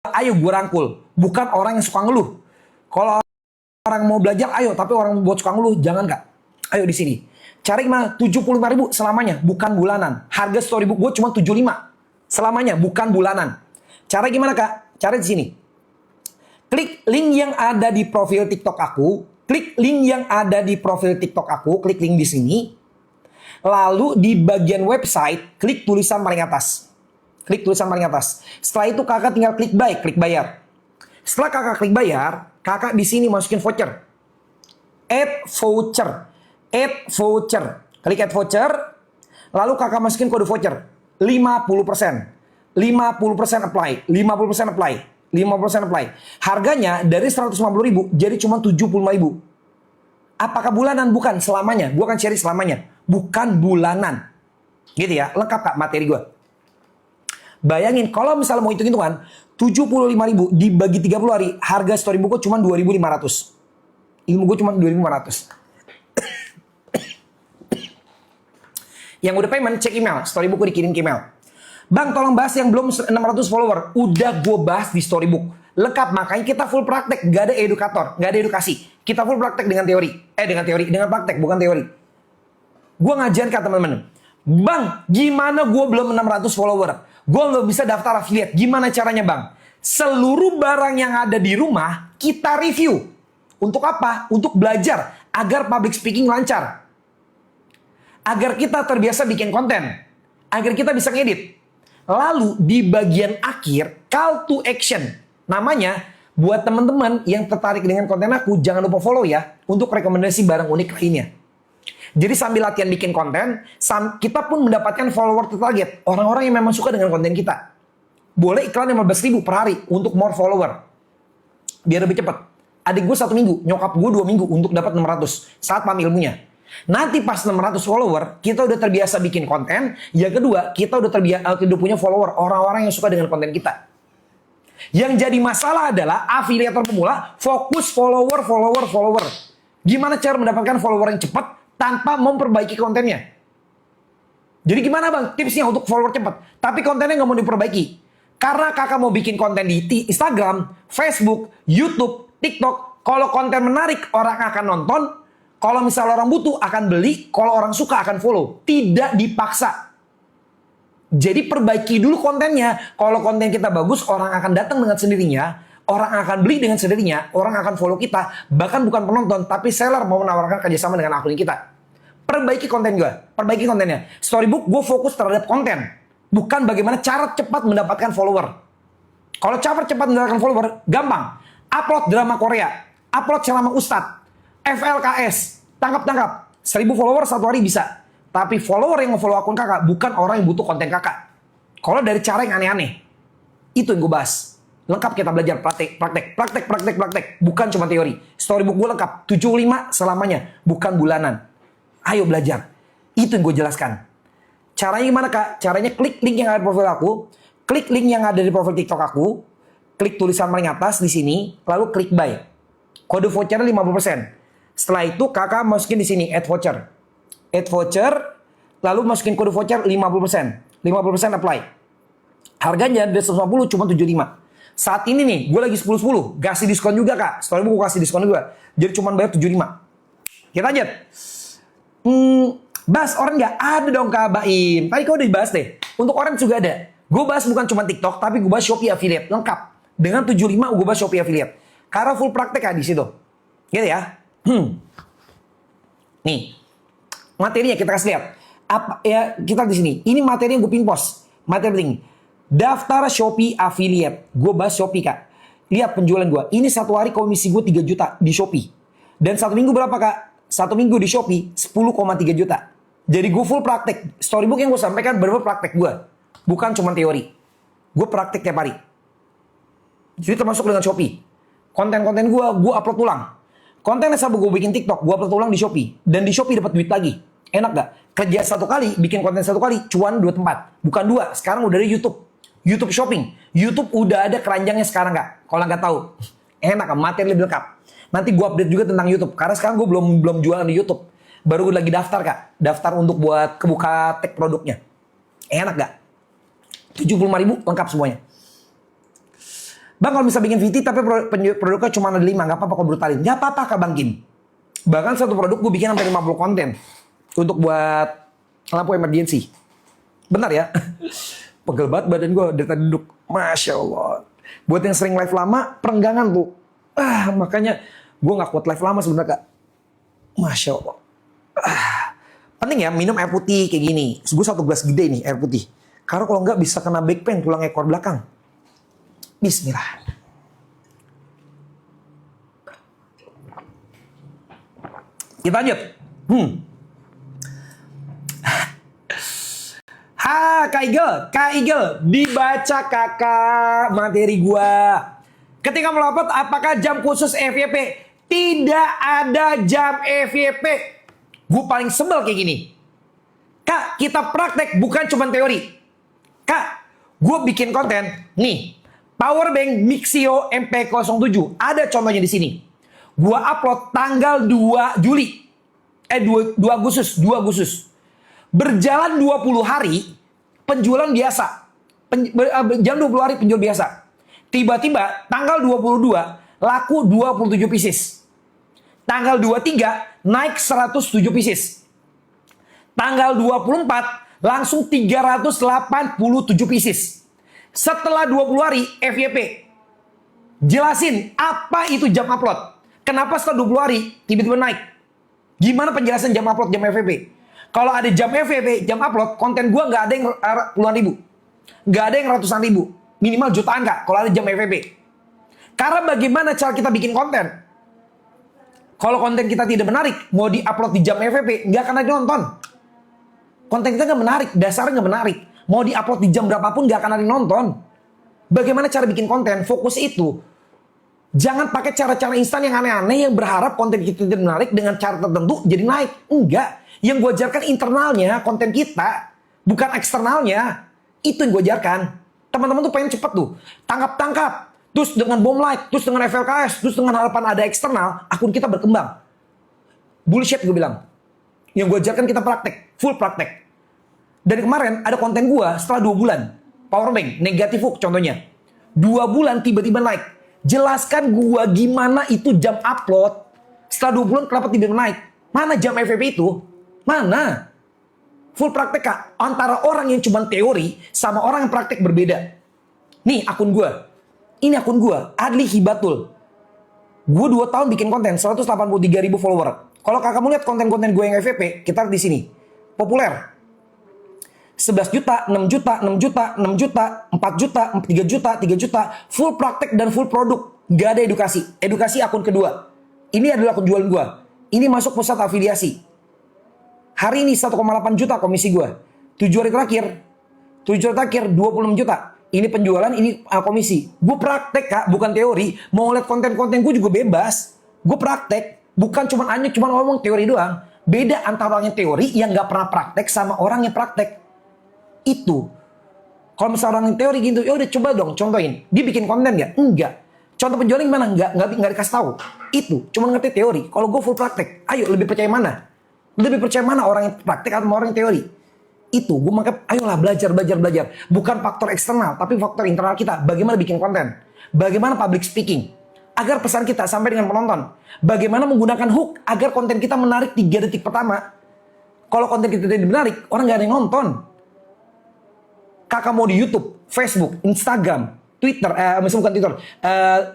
ayo gue rangkul. Bukan orang yang suka ngeluh. Kalau orang mau belajar, ayo. Tapi orang buat suka ngeluh, jangan kak. Ayo di sini. Cari gimana? 75.000 selamanya, bukan bulanan. Harga storybook gue cuma 75 selamanya, bukan bulanan. Cara gimana kak? Cara di sini. Klik link yang ada di profil TikTok aku. Klik link yang ada di profil TikTok aku. Klik link di sini. Lalu di bagian website, klik tulisan paling atas. Klik tulisan paling atas. Setelah itu kakak tinggal klik buy, klik bayar. Setelah kakak klik bayar, kakak di sini masukin voucher. Add voucher. Add voucher. Klik add voucher. Lalu kakak masukin kode voucher. 50%. 50% apply. 50% apply. 50% apply. Harganya dari 150.000 jadi cuma 75.000. Apakah bulanan? Bukan, selamanya. Gue akan share selamanya. Bukan bulanan. Gitu ya. Lengkap kak materi gue. Bayangin kalau misalnya mau hitung-hitungan 75.000 dibagi 30 hari, harga storybook gue cuma 2.500. Ilmu gue cuma 2.500. Yang udah payment cek email, storybook gue dikirim ke email. Bang tolong bahas yang belum 600 follower. Udah gue bahas di storybook. Lengkap, makanya kita full praktek. Gak ada edukator, gak ada edukasi. Kita full praktek dengan teori. Dengan praktek, bukan teori. Gue ngajarin ke teman-teman. Bang, gimana gue belum 600 follower? Gue gak bisa daftar affiliate. Gimana caranya bang? Seluruh barang yang ada di rumah, kita review. Untuk apa? Untuk belajar. Agar public speaking lancar. Agar kita terbiasa bikin konten. Agar kita bisa ngedit. Lalu di bagian akhir, call to action. Namanya, buat teman-teman yang tertarik dengan konten aku, jangan lupa follow ya. Untuk rekomendasi barang unik lainnya. Jadi sambil latihan bikin konten, kita pun mendapatkan follower tertarget. Orang-orang yang memang suka dengan konten kita. Boleh iklan 15.000 per hari untuk more follower. Biar lebih cepat. Adik gue 1 minggu, nyokap gue 2 minggu untuk dapat 600. Saat paham ilmunya. Nanti pas 600 follower, kita udah terbiasa bikin konten. Yang kedua, kita udah punya follower. Orang-orang yang suka dengan konten kita. Yang jadi masalah adalah afiliator pemula fokus follower. Gimana cara mendapatkan follower yang cepat tanpa memperbaiki kontennya? Jadi gimana bang tipsnya untuk follower cepat? Tapi kontennya nggak mau diperbaiki. Karena kakak mau bikin konten di Instagram, Facebook, YouTube, TikTok. Kalau konten menarik, orang akan nonton. Kalau misalnya orang butuh akan beli, kalau orang suka akan follow. Tidak dipaksa. Jadi perbaiki dulu kontennya. Kalau konten kita bagus, orang akan datang dengan sendirinya. Orang akan beli dengan sendirinya. Orang akan follow kita. Bahkan bukan penonton, tapi seller mau menawarkan kerjasama dengan akun kita. Perbaiki konten gue. Perbaiki kontennya. Storybook gue fokus terhadap konten. Bukan bagaimana cara cepat mendapatkan follower. Kalau cara cepat mendapatkan follower, gampang. Upload drama Korea. Upload ceramah Ustadz. FLKS, tangkap 1.000 follower 1 hari bisa. Tapi follower yang nge-follow akun kakak bukan orang yang butuh konten kakak. Kalau dari cara yang aneh-aneh, itu yang gue bahas. Lengkap kita belajar praktek. Bukan cuma teori. Storybook gue lengkap 75 selamanya, bukan bulanan. Ayo belajar. Itu yang gue jelaskan. Caranya gimana kak? Caranya klik link yang ada di profil aku, klik link yang ada di profil TikTok aku, klik tulisan paling atas di sini, lalu klik buy. Kode voucher 50%. Setelah itu kakak masukin di sini add voucher. Add voucher, lalu masukin kode voucher 50%. 50% apply. Harganya dari 150 cuma 75. Saat ini nih, gue lagi 10-10. Kasih diskon juga kak. Storybook gue kasih diskon juga. Jadi cuma bayar 75. Kita lanjut. Bahas orang nggak? Ada dong kak Baim. Tadi kau udah dibahas deh. Untuk orang juga ada. Gue bahas bukan cuma TikTok, tapi gue bahas Shopee Affiliate. Lengkap. Dengan 75 gue bahas Shopee Affiliate. Karena full praktek kak di situ. Gitu ya. Nih, materinya kita kasih lihat. Apa ya kita di sini. Ini materi yang gue pin post. Materi penting. Daftar Shopee Affiliate. Gue bahas Shopee kak. Lihat penjualan gue. Ini 1 hari komisi gue 3 juta di Shopee. Dan 1 minggu berapa kak? 1 minggu di Shopee 10,3 juta. Jadi gue full praktek. Storybook yang gue sampaikan benar-benar praktek gue. Bukan cuma teori. Gue praktek tiap hari. Jadi termasuk dengan Shopee. Konten-konten gue upload ulang. Konten yang gue bikin TikTok, gue upload ulang di Shopee. Dan di Shopee dapat duit lagi. Enak gak? Kerja 1 kali, bikin konten 1 kali, cuan 2 tempat. Bukan 2, sekarang udah ada YouTube. YouTube Shopping. YouTube udah ada keranjangnya sekarang gak? Kalau nggak tahu. Enak kan? Materi lebih lengkap. Nanti gue update juga tentang YouTube. Karena sekarang gue belum jualan di YouTube. Baru gue lagi daftar kak. Daftar untuk buat kebuka tag produknya. Enak gak? 75.000 lengkap semuanya. Bang kalau bisa bikin VT tapi produknya cuma ada 5, nggak apa-apa kok brutalin. Nggak apa-apa Kak Bang Kim. Bahkan satu produk gue bikin sampai 50 konten untuk buat lampu emergency. Benar ya? Pegel banget badan gue dari tadi duduk. Masya Allah. Buat yang sering live lama, perenggangan tuh. Makanya gue nggak kuat live lama sebenarnya Kak. Masya Allah. Penting ya minum air putih kayak gini. Gue 1 gelas gede nih air putih. Karena kalau nggak bisa kena back pain tulang ekor belakang. Bismillah. Kita lanjut. Kak Igel, dibaca kakak materi gua. Ketika melapor, apakah jam khusus FYP? Tidak ada jam FYP. Gue paling sebel kayak gini. Kak, kita praktek bukan cuma teori. Kak, gue bikin konten. Nih, Powerbank Mixio MP07. Ada contohnya di sini. Gue upload tanggal 2 Juli. 2 Agustus. Berjalan 20 hari, penjualan biasa. Jalan 20 hari penjual biasa. Tiba-tiba tanggal 22 laku 27 pieces. Tanggal 23 naik 107 pieces. Tanggal 24 langsung 387 pieces. Setelah 20 hari FYP. Jelasin apa itu jam upload. Kenapa setelah 20 hari tiba-tiba naik? Gimana penjelasan jam upload, jam FYP? Kalau ada jam FYP, jam upload, konten gua nggak ada yang puluhan ribu. Nggak ada yang ratusan ribu. Minimal jutaan Kak, kalau ada jam FYP. Karena bagaimana cara kita bikin konten? Kalau konten kita tidak menarik, mau di-upload di jam FYP, nggak akan ada yang nonton. Konten kita nggak menarik, dasarnya nggak menarik. Mau di-upload di jam berapapun, nggak akan ada yang nonton. Bagaimana cara bikin konten? Fokus itu. Jangan pakai cara-cara instan yang aneh-aneh yang berharap konten kita tidak menarik dengan cara tertentu jadi naik. Enggak. Yang gue ajarkan internalnya konten kita, bukan eksternalnya. Itu yang gue ajarkan. Teman-teman tuh pengen cepet tuh. Tangkap-tangkap. Terus dengan bom like, terus dengan FLKS, terus dengan harapan ada eksternal, akun kita berkembang. Bullshit gue bilang. Yang gue ajarkan kita praktek. Full praktek. Dari kemarin ada konten gue setelah 2 bulan. Powerbank, negatif hook contohnya. 2 bulan tiba-tiba naik. Jelaskan gue gimana itu jam upload. Setelah 2 bulan kenapa tiba-tiba naik. Mana jam FYP itu? Mana? Full praktek Kak. Antara orang yang cuma teori sama orang yang praktek berbeda. Nih akun gue. Ini akun gue. Adli Hibatul. Gue 2 tahun bikin konten. 183.000 follower. Kalau kakak mau lihat konten-konten gue yang FYP, kita lihat di sini. Populer. 11 juta, 6 juta, 6 juta, 6 juta, 4 juta, 3 juta, 3 juta. Full praktek dan full produk. Gak ada edukasi. Edukasi akun kedua. Ini adalah akun jualan gue. Ini masuk pusat afiliasi. Hari ini 1,8 juta komisi gue. 7 hari terakhir 26 juta. Ini penjualan, ini komisi. Gue praktek Kak, bukan teori. Mau lihat konten-konten gue juga bebas. Gue praktek. Bukan cuma ngomong teori doang. Beda antara orang yang teori yang gak pernah praktek sama orang yang praktek. Itu. Kalau misalnya orang yang teori gitu, ya udah coba dong contohin. Dia bikin konten gak? Enggak. Contoh penjualan gimana? Enggak dikasih tahu. Itu cuma ngerti teori. Kalau gue full praktek, ayo lebih percaya mana? Lebih percaya mana orang yang praktek atau orang yang teori? Itu gue makanya ayolah belajar. Bukan faktor eksternal, tapi faktor internal kita. Bagaimana bikin konten? Bagaimana public speaking? Agar pesan kita sampai dengan penonton. Bagaimana menggunakan hook agar konten kita menarik 3 detik pertama. Kalau konten kita tidak menarik, orang gak ada yang nonton. Kakak mau di YouTube, Facebook, Instagram, Twitter, misalnya bukan Twitter,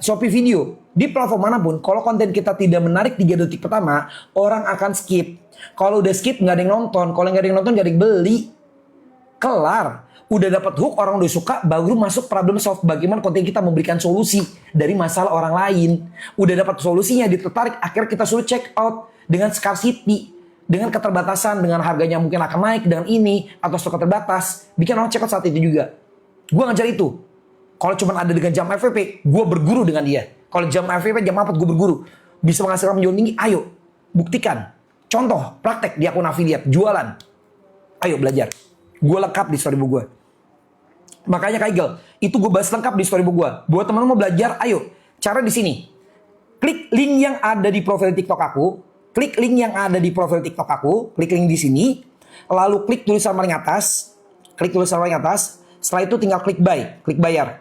Shopee Video, di platform manapun, kalau konten kita tidak menarik 3 detik pertama, orang akan skip. Kalau udah skip, nggak ada yang nonton. Kalau nggak ada yang nonton, nggak ada yang beli. Kelar. Udah dapat hook, orang udah suka, baru masuk problem solve. Bagaimana konten kita memberikan solusi dari masalah orang lain. Udah dapat solusinya, ditertarik, akhirnya kita suruh check out dengan scarcity. Dengan keterbatasan, dengan harganya mungkin akan naik dengan ini, atau stok terbatas, bikin orang check out saat itu juga. Gue ngajar itu. Kalau cuma ada dengan jam FYP, gue berguru dengan dia. Kalau jam FYP, jam apa, gue berguru. Bisa menghasilkan penjualan tinggi, ayo, buktikan. Contoh, praktek di akun affiliate, jualan. Ayo belajar. Gue lengkap di storybook gue. Makanya Kak Igel, itu gue bahas lengkap di storybook gue. Buat teman-teman mau belajar, ayo. Cara di sini. Klik link yang ada di profil TikTok aku. Klik link yang ada di profil TikTok aku, klik link di sini, lalu klik tulisan paling atas, setelah itu tinggal klik buy, klik bayar.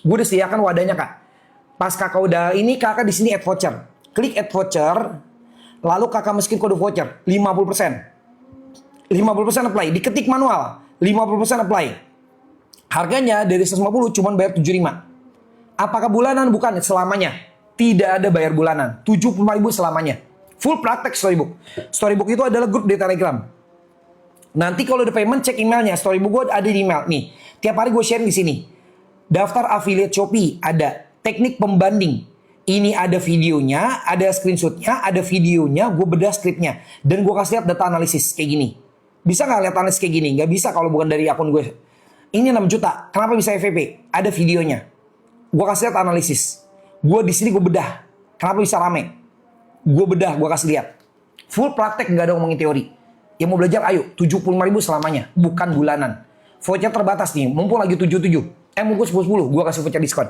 Gue udah sediakan wadahnya kak. Pas kakak udah ini, kakak di sini add voucher. Klik add voucher, lalu kakak masukin kode voucher 50%. 50% apply, diketik manual, 50% apply. Harganya dari 150 cuma bayar 75. Apakah bulanan? Bukan, selamanya. Tidak ada bayar bulanan, 75.000 selamanya. Full praktek Storybook. Storybook itu adalah grup di Telegram. Nanti kalau udah payment, cek emailnya. Storybook gue ada di email. Nih, tiap hari gue share di sini. Daftar affiliate Shopee, ada teknik pembanding. Ini ada videonya, ada screenshotnya, ada videonya, gue bedah skripnya. Dan gue kasih lihat data analisis kayak gini. Bisa nggak lihat analisis kayak gini? Nggak bisa kalau bukan dari akun gue. Ini 6 juta. Kenapa bisa FVP? Ada videonya. Gue kasih lihat analisis. Gue di sini gue bedah. Kenapa bisa rame? Gue bedah, gue kasih lihat. Full praktek, nggak ada ngomongin teori. Yang mau belajar, ayo. 75.000 selamanya. Bukan bulanan. Voucher terbatas nih. Mumpung lagi 77. Mumpung 10-10. Gue kasih voucher diskon.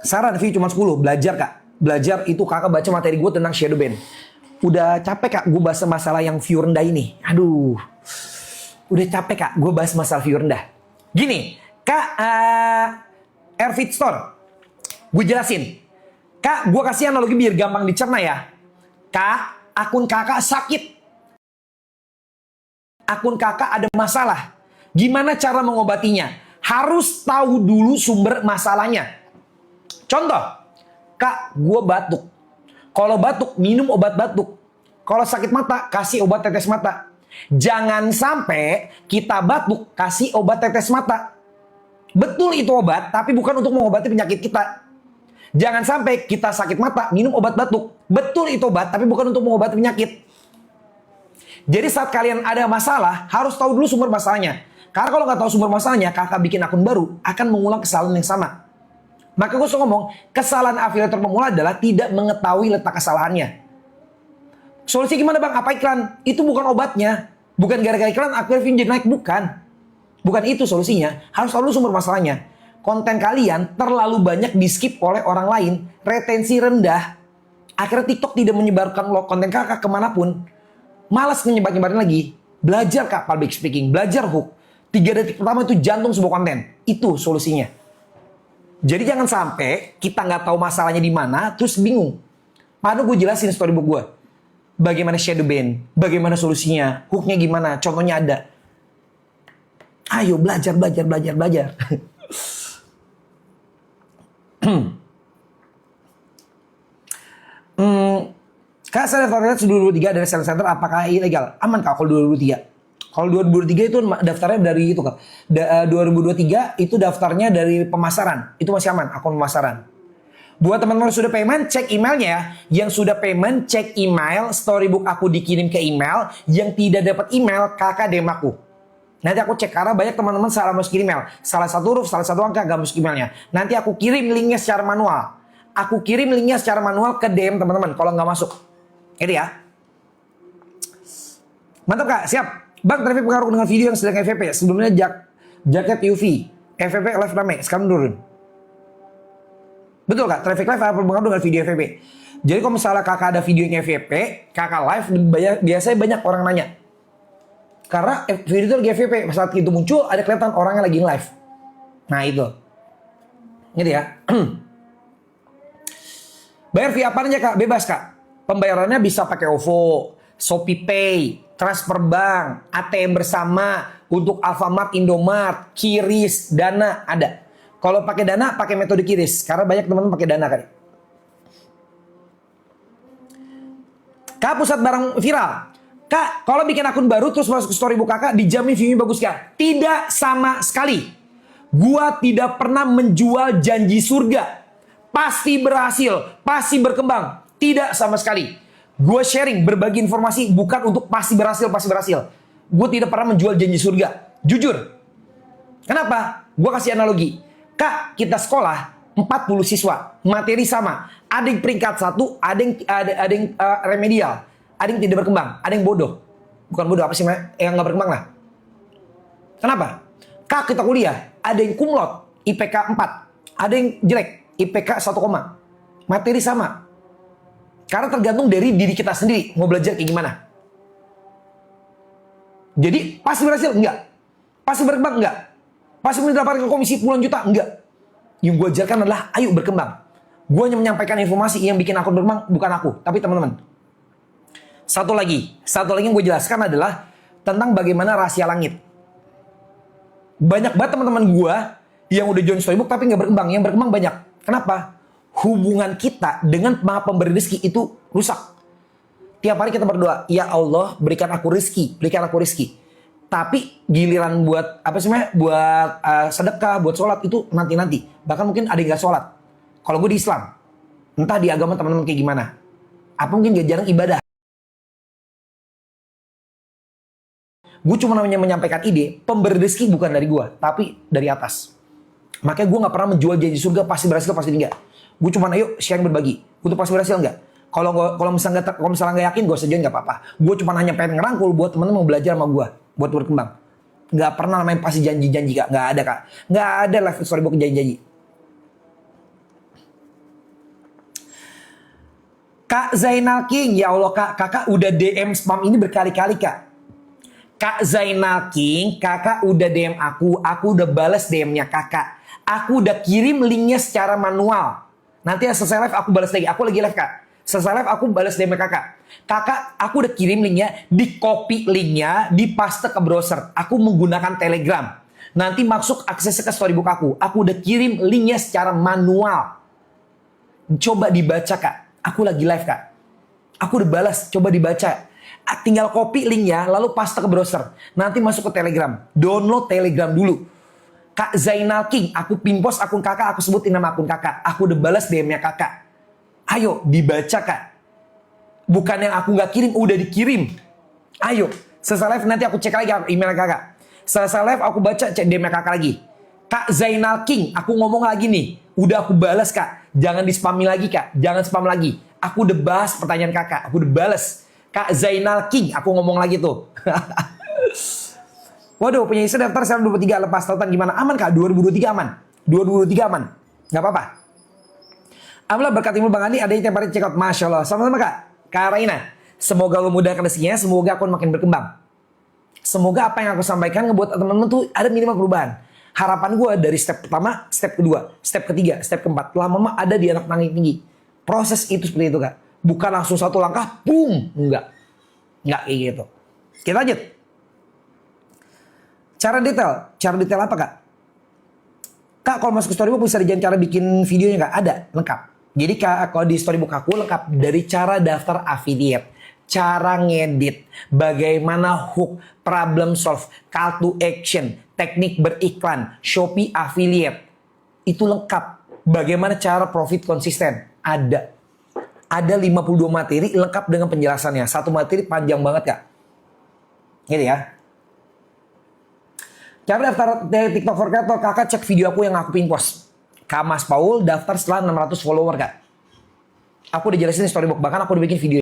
Saran fee cuma 10. Belajar kak. Belajar itu kakak baca materi gue tentang shadow ban. Udah capek kak gue bahas masalah yang view rendah ini. Aduh. Udah capek kak gue bahas masalah view rendah. Gini. Kak Airfit Store. Gue jelasin. Kak gue kasih analogi biar gampang dicerna ya. Kak akun kakak sakit. Akun kakak ada masalah. Gimana cara mengobatinya? Harus tahu dulu sumber masalahnya. Contoh. Kak, gue batuk. Kalau batuk, minum obat batuk. Kalau sakit mata, kasih obat tetes mata. Jangan sampai kita batuk, kasih obat tetes mata. Betul itu obat, tapi bukan untuk mengobati penyakit kita. Jangan sampai kita sakit mata, minum obat batuk. Betul itu obat, tapi bukan untuk mengobati penyakit. Jadi saat kalian ada masalah, harus tahu dulu sumber masalahnya. Karena kalau nggak tahu sumber masalahnya, kakak bikin akun baru, akan mengulang kesalahan yang sama. Maka gue selalu ngomong, kesalahan afiliator pemula adalah tidak mengetahui letak kesalahannya. Solusi gimana bang? Apa iklan? Itu bukan obatnya. Bukan gara-gara iklan akun jadi naik. Bukan. Bukan itu solusinya. Harus tahu dulu sumber masalahnya. Konten kalian terlalu banyak di skip oleh orang lain. Retensi rendah. Akhirnya TikTok tidak menyebarkan konten kakak kemanapun. Malas nyebarin lagi. Belajar kak public speaking. Belajar hook. 3 detik pertama itu jantung sebuah konten. Itu solusinya. Jadi jangan sampai kita nggak tahu masalahnya di mana, terus bingung. Padahal gue jelasin storybook gue. Bagaimana shadow ban, bagaimana solusinya, hooknya gimana, contohnya ada. Ayo belajar. Kak, saya daftarnya 2023 dari sales center, apakah ilegal? Aman kak kalau 2023. Kalau 2023 itu daftarnya dari itu kak. 2023 itu daftarnya dari pemasaran. Itu masih aman, akun pemasaran. Buat teman-teman yang sudah payment, cek emailnya ya. Yang sudah payment, cek email. Storybook aku dikirim ke email. Yang tidak dapat email, kakak DM aku. Nanti aku cek, karena banyak teman-teman salah masukin email. Salah satu huruf, salah satu angka, gak masuk emailnya. Nanti aku kirim linknya secara manual. Aku kirim linknya secara manual ke DM teman-teman kalau nggak masuk. Ini ya. Mantap kak, siap. Bang, traffic pengaruh dengan video yang sedang FVP. Sebelumnya jaket UV. FVP live rame, sekarang turun. Betul kak, traffic live apa pengaruh dengan video FVP? Jadi kalau misalnya kakak ada video yang FVP, kakak live, biasanya banyak orang nanya. Karena video itu lagi FVP, saat itu muncul ada kelihatan orangnya lagi live. Nah itu. Gitu ya. Bayar via apa aja kak? Bebas kak. Pembayarannya bisa pakai OVO, Shopee Pay, transfer bank, ATM bersama, untuk Alfamart, Indomart, Kiris, Dana ada. Kalau pakai Dana, pakai metode Kiris, karena banyak teman-teman pakai Dana kali. Kak, pusat barang viral. Kak, kalau bikin akun baru terus masuk ke storybook kakak, dijamin view-nya bagus kak? Tidak sama sekali. Gua tidak pernah menjual janji surga. Pasti berhasil, pasti berkembang. Tidak sama sekali. Gue sharing, berbagi informasi bukan untuk pasti berhasil. Gue tidak pernah menjual janji surga. Jujur. Kenapa? Gue kasih analogi. Kak, kita sekolah 40 siswa. Materi sama. Ada yang peringkat 1, ada yang remedial. Ada yang tidak berkembang. Ada yang bodoh. Bukan bodoh, apa sih yang gak berkembang lah. Kenapa? Kak, kita kuliah. Ada yang kumlot, IPK 4. Ada yang jelek, IPK 1, materi sama. Karena tergantung dari diri kita sendiri. Mau belajar kayak gimana. Jadi, pasti berhasil? Enggak. Pasti berkembang? Enggak. Pasti mendapatkan komisi puluhan juta? Enggak. Yang gue ajarkan adalah ayo berkembang. Gue hanya menyampaikan informasi yang bikin akun berkembang, bukan aku, tapi teman-teman. Satu lagi yang gue jelaskan adalah tentang bagaimana rahasia langit. Banyak banget teman-teman gue yang udah join Storybook tapi nggak berkembang. Yang berkembang banyak. Kenapa? Hubungan kita dengan Maha Pemberi rezeki itu rusak. Tiap hari kita berdoa, ya Allah berikan aku rezeki, berikan aku rezeki. Tapi giliran buat apa sih buat sedekah, buat sholat itu nanti. Bahkan mungkin ada yang nggak sholat. Kalau gue di Islam, entah di agama teman-teman kayak gimana. Apa mungkin gak jarang ibadah. Gue cuma namanya menyampaikan ide, pemberi rezeki bukan dari gue, tapi dari atas. Makanya gue gak pernah menjual janji surga pasti berhasil, pasti enggak. Gue cuma ayo sharing berbagi. Untuk pasti berhasil enggak? Kalau misalnya nggak yakin, gue setuju nggak apa-apa. Gue cuma hanya pengen ngerangkul buat teman-teman mau belajar sama gue, buat berkembang. Nggak pernah namanya pasti janji-janji kak, nggak ada kak, nggak ada live Storybook janji-janji. Kak Zainal King, ya Allah kak, kakak udah DM spam ini berkali-kali kak. Kak Zainal King, kakak udah DM aku udah balas DM-nya kakak. Aku udah kirim linknya secara manual. Nanti selesai live aku balas lagi, aku lagi live kak. Selesai live aku balas DM kakak. Kakak, aku udah kirim linknya, di copy linknya, di paste ke browser. Aku menggunakan Telegram. Nanti masuk akses ke Storybook aku. Aku udah kirim linknya secara manual. Coba dibaca kak. Aku lagi live kak. Aku udah balas, coba dibaca. Tinggal copy linknya, lalu paste ke browser. Nanti masuk ke Telegram. Download Telegram dulu. Kak Zainal King, aku pin post akun kakak, aku sebutin nama akun kakak. Aku udah balas DM-nya kakak. Ayo dibaca kak. Bukan yang aku gak kirim, udah dikirim. Ayo, selesai live nanti aku cek lagi email kakak. Selesai live aku baca cek DM kakak lagi. Kak Zainal King, aku ngomong lagi nih. Udah aku balas kak. Jangan di-spami lagi kak. Jangan spam lagi. Aku udah bahas pertanyaan kakak. Aku udah balas. Kak Zainal King, aku ngomong lagi tuh. Waduh, punya istri daftar sekarang 23 lepas tautan gimana? Aman kak, 2023 aman. 2023 aman. Gak apa-apa. Alhamdulillah berkat ilmu Bang Andi ada yang tiap hari check out. Masya Allah. Sama-sama kak. Kak Raina. Semoga lo mudahkan rezekinya. Semoga akun makin berkembang. Semoga apa yang aku sampaikan ngebuat teman-teman tuh ada minimal perubahan. Harapan gue dari step pertama, step kedua, step ketiga, step keempat. Lama-lama ada di anak nangis tinggi. Proses itu seperti itu kak. Bukan langsung satu langkah, boom. Enggak kayak gitu. Kita lanjut. Cara detail apa kak? Kak kalau masuk ke Storybook bisa dijalan cara bikin videonya kak? Ada, lengkap. Jadi kak, kalau di Storybook aku lengkap dari cara daftar affiliate, cara ngedit, bagaimana hook, problem solve, call to action, teknik beriklan, Shopee affiliate. Itu lengkap. Bagaimana cara profit konsisten? Ada. Ada 52 materi lengkap dengan penjelasannya. Satu materi panjang banget kak. Gitu ya. Cara daftar dari TikTok for Creator, kakak cek video aku yang aku pin post. Kak Mas Paul daftar setelah 600 follower kak. Aku udah jelasin di Storybook, bahkan aku udah bikin video.